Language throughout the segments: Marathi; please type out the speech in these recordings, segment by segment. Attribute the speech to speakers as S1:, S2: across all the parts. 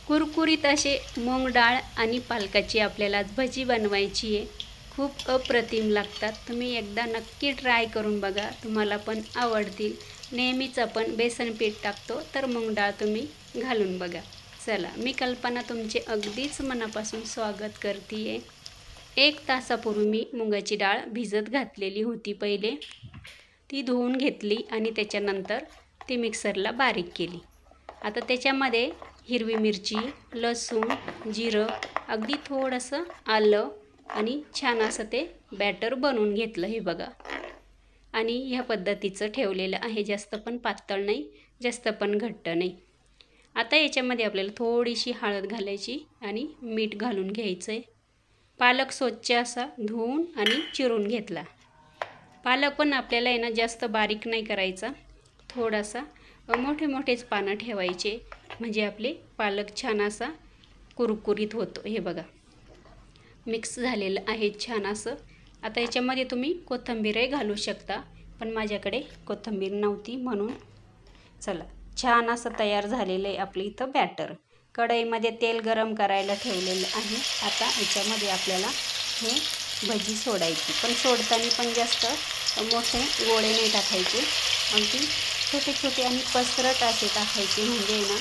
S1: कुरकुरीत असे मूग डाळ आणि पालकाची आपल्याला आज भजी बनवायची आहे. खूप अप्रतिम लागतात. तुम्ही एकदा नक्की ट्राय करून बघा, तुम्हाला पण आवडतील. नेहमीच आपण बेसन पीठ टाकतो, तर मूग डाळ तुम्ही घालून बघा. चला, मी कल्पना तुमचे अगदीच मनापासून स्वागत करते आहे. 1 तासापूर्वी मी मुगाची डाळ भिजत घातलेली होती. पहिले ती धुवून घेतली आणि त्याच्यानंतर ती मिक्सरला बारीक केली. आता त्याच्यामध्ये हिरवी मिरची, लसूण, जिरं, अगदी थोडंसं आलं आणि छान असं ते बॅटर बनवून घेतलं. हे बघा, आणि ह्या पद्धतीचं ठेवलेलं आहे. जास्त पण पातळ नाही, जास्त पण घट्ट नाही. आता याच्यामध्ये आपल्याला थोडीशी हळद घालायची आणि मीठ घालून घ्यायचं आहे. पालक स्वच्छ असा धुवून आणि चिरून घेतला. पालक पण आपल्याला आहे ना जास्त बारीक नाही करायचा, थोडासा मोठे मोठेच पानं ठेवायचे, म्हणजे आपले पालक छान असा कुरकुरीत होतो. हे बघा, मिक्स झालेलं आहे छान असं. आता याच्यामध्ये तुम्ही कोथिंबीरही घालू शकता, पण माझ्याकडे कोथिंबीर नव्हती म्हणून. चला, छान असं तयार झालेलं आहे आपलं इथं बॅटर. कढईमध्ये तेल गरम करायला ठेवलेलं आहे. आता याच्यामध्ये आपल्याला हे भजी सोडायची, पण सोडताना पण जास्त मोठे गोळे नाही टाकायचे, अगदी छोटे छोटे आणि पसरट असे टाकायचे, म्हणजे ना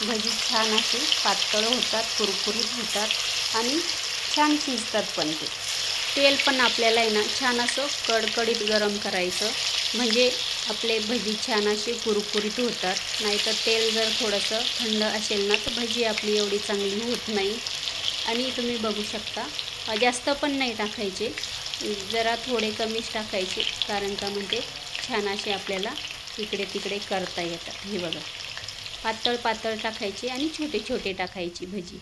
S1: भजी छान अशी पातळ होतात, कुरकुरीत होतात आणि छान शिजतात. पण ते तेल पण आपल्याला आहे ना छान असं कडकडीत गरम करायचं, म्हणजे आपले भजी छान असे कुरकुरीत होतात. नाहीतर तेल जर थोडंसं थंड असेल ना तर भजी आपली एवढी चांगली होत नाही. आणि तुम्ही बघू शकता, जास्त पण नाही टाकायचे, जरा थोडे कमीच टाकायचे, कारण का म्हणजे छान असे आपल्याला इकडे तिकडे करता येतात. हे बघा, पातळ पातळ टाकायचे आणि छोटे छोटे टाकायची भजी.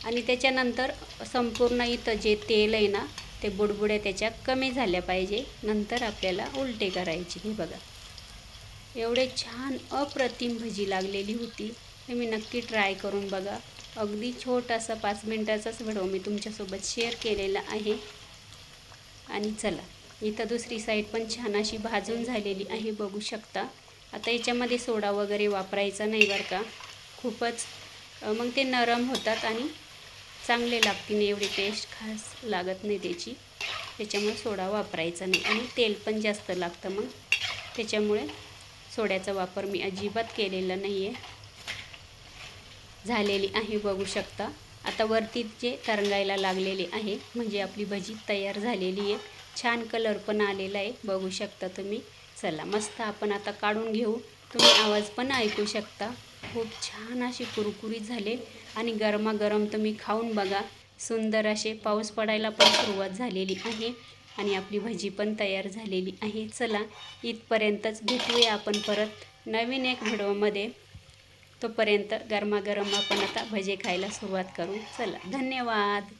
S1: आणि त्याच्यानंतर संपूर्ण इथं जे तेल आहे ना ते बुडबुड्या त्याच्या कमी झाल्या पाहिजे, नंतर आपल्याला उलटे करायचे. हे बघा, एवढे छान अप्रतिम भजी लागलेली होती. तुम्ही नक्की ट्राय करून बघा. अगदी छोटासा 5 मिनिटाचाच व्हिडिओ मी तुमच्यासोबत शेअर केलेला आहे. आणि चला, इथं दुसरी साईड पण छान अशी भाजून झालेली आहे, बघू शकता. आता याच्यामध्ये सोडा वगैरे वापरायचा नाही बरं का, खूपच मग ते नरम होतात आणि चांगले लागतील, एवढी टेस्ट खास लागत नाही त्याची. त्याच्यामुळे सोडा वापरायचा नाही, आणि तेल पण जास्त लागतं, मग त्याच्यामुळे सोड्याचा वापर मी अजिबात केलेला नाही आहे. झालेली आहे, बघू शकता. आता वरती जे तरंगायला लागलेले आहे, म्हणजे आपली भजी तयार झालेली आहे. छान कलर पण आलेला आहे, बघू शकता तुम्ही. चला, मस्त आपण आता काढून घेऊ. तुम्ही आवाज पण ऐकू शकता. खूप छान अशी कुरकुरीत झाले आणि गरमागरम तुम्ही खाऊन बघा. सुंदर असे पाऊस पडायला पण सुरुवात झालेली आहे आणि आपली भजी पण तयार झालेली आहे. चला, इथपर्यंतच. भेटूया आपण परत नवीन एक व्हिडिओमध्ये. तोपर्यंत गरमागरम आपण आता भजे खायला सुरुवात करू. चला, धन्यवाद.